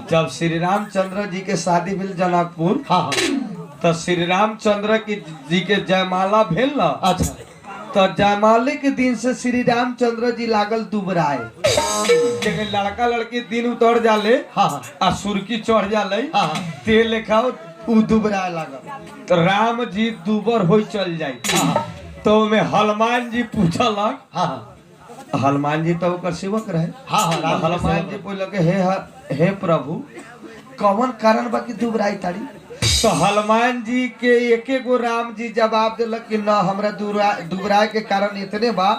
जब श्री रामचंद्र जी के शादी भेल जनकपुर, हाँ तो श्री रामचंद्र जी के जयमाला भेल न। अच्छा। तो जयमाले के दिन से श्री रामचंद्र जी लागल दुबराए। लड़का लड़की दिन उतर जाले, हाँ आ सुर्की चढ़ जाले, हाँ ते लेखा उ दुबराए लागल। तो राम जी दुबर हो चल जाए। तो में हनुमान जी पूछलक, हाँ हनुमान जी तो ओकर सेवक रहे। हाँ हनुमान जी बोलक हे प्रभु कौन कारण बा कि दुबराई ताड़ी। तो हनुमान जी के एक गो राम जी जवाब दिलक कि न हमरा दुबराए के कारण इतने बा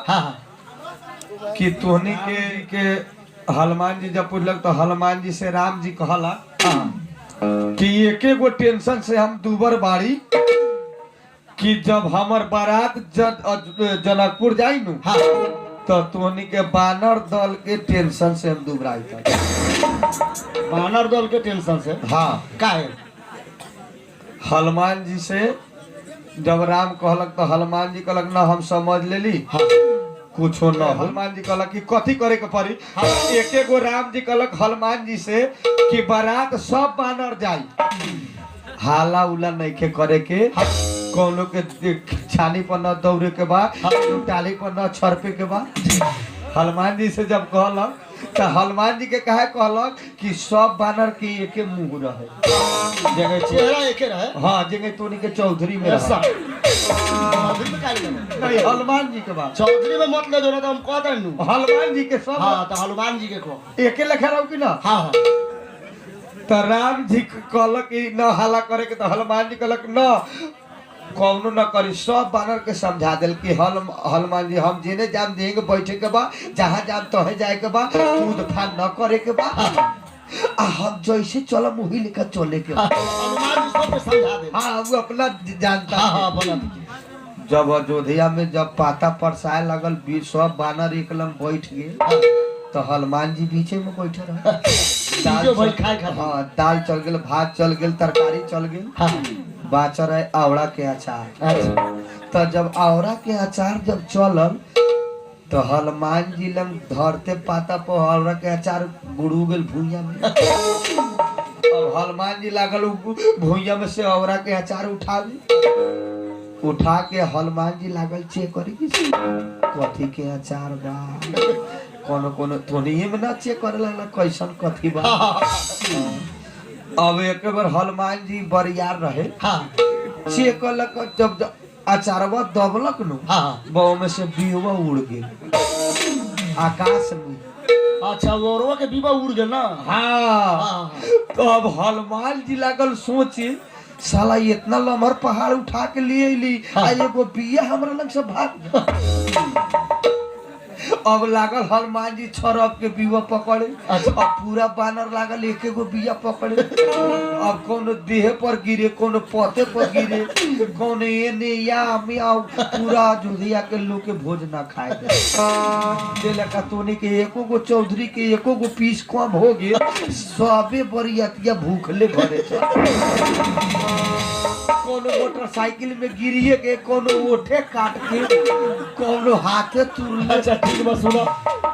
कि तोहनी के हनुमान जी जब पूछलक तो हनुमान जी से राम जी कहला कि एक गो टेंशन से हम दुबर बाड़ी कि जब हमर बारात जनकपुर जाई नु तो तोहनी के बानर दल के टेंशन से हम दुबराई था। बानर दल के टेंशन से? हाँ काहे? हनुमान जी से जब राम कहलक तो हनुमान जी कहलक ना हम समझ लेली। हाँ। कुछो न। हनुमान जी कहलक कि कथी करे के पड़ी। हाँ। एक गो राम जी कहलक हनुमान जी से कि बारात सब बानर जाई, हाला उला नहीं के करे के। हाँ। कोनो के छानी पर न दौड़े के बाद, टाली पर न छरपे के बाद। हनुमान जी से जब कहलक तो हनुमान जी के कहे कहलक कि सब बानर के एके मुंह रहे, जगह चेहरा एके रहे। हाँ जगह तोनी के चौधरी में रहा। चौधरी में काहे लगे? नहीं हनुमान जी के बात। चौधरी में मत ले जो ना तो हम कहते हैं नु। हनुमान जी के सब। हाँ तो हनुमान जी के को एके लेखा रहो कि ना। हाँ तो राम जी कहलक कि न हाला करे के, तो हनुमान जी कहलक न कौनो न करी, सब बानर के समझा दिल कि हनुमान जी हम जेने जाम देंगे बैठे के बा, जहाँ जाम तहे जाए के बा, कूद फान न करे के बा, हम जैसे चलो मुही लेकर चले के बा। हनुमान जी सबको समझा दे। हाँ वो अपना जानता है। जब अयोध्या में जब पाता परसाए लगल, सब बानर एक लंग बैठ गए, तो हनुमान जी बीचे में बैठे रहे। हाँ दाल चल गए, भात चल गए, तरकारी चल गई, बाचर है आवड़ा के अचार। तो जब आवड़ा के अचार जब चलल तो हनुमान जी लंग धरते पाता पर आवड़ा के अचार गुड़ू गेल भुइया में। अब हनुमान जी लागल भुइया में से आवड़ा के अचार उठा के हनुमान जी लागल चेक करी कि कथी के अचार बा, कोनो थोड़िए में ना चेक करे लगला कैसन कथी बा। अब एक बार हनुमान जी बरियार रहे। हाँ चेक कलक, जब अचारवा दबलक नु, वो में से बीवा उड़ गेल आकाश में। अच्छा वो के बीवा उड़ गेल ना। हाँ तो अब हनुमान जी लागल सोचे साला इतना लमहर पहाड़ उठा के लिए ली, एगो बिया हमरा लग से भाग। अब लागल हनुमान जी छरप के बीवा पकड़े। अच्छा। अब पूरा बानर लागल एक एगो बिया पकड़े। अब कोनो देह पर गिरे, कोनो पते पर गिरे, कोनो एने या मियाओ, पूरा अयोध्या के लोग के भोज ना खाए दे लका। तोनी के एको गो चौधरी के एको गो पीस कम हो गए, सबे बरियतिया भूखले घरे कोनो मोटरसाइकिल में गिरिए के, कोनो ओठे काट के, कोनो हाथे तुरले। अच्छा ठीक बा, सुनो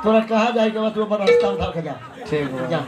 तोरा कहाँ जाए के बाद तू अपन रास्ता उठा के जा। ठीक है।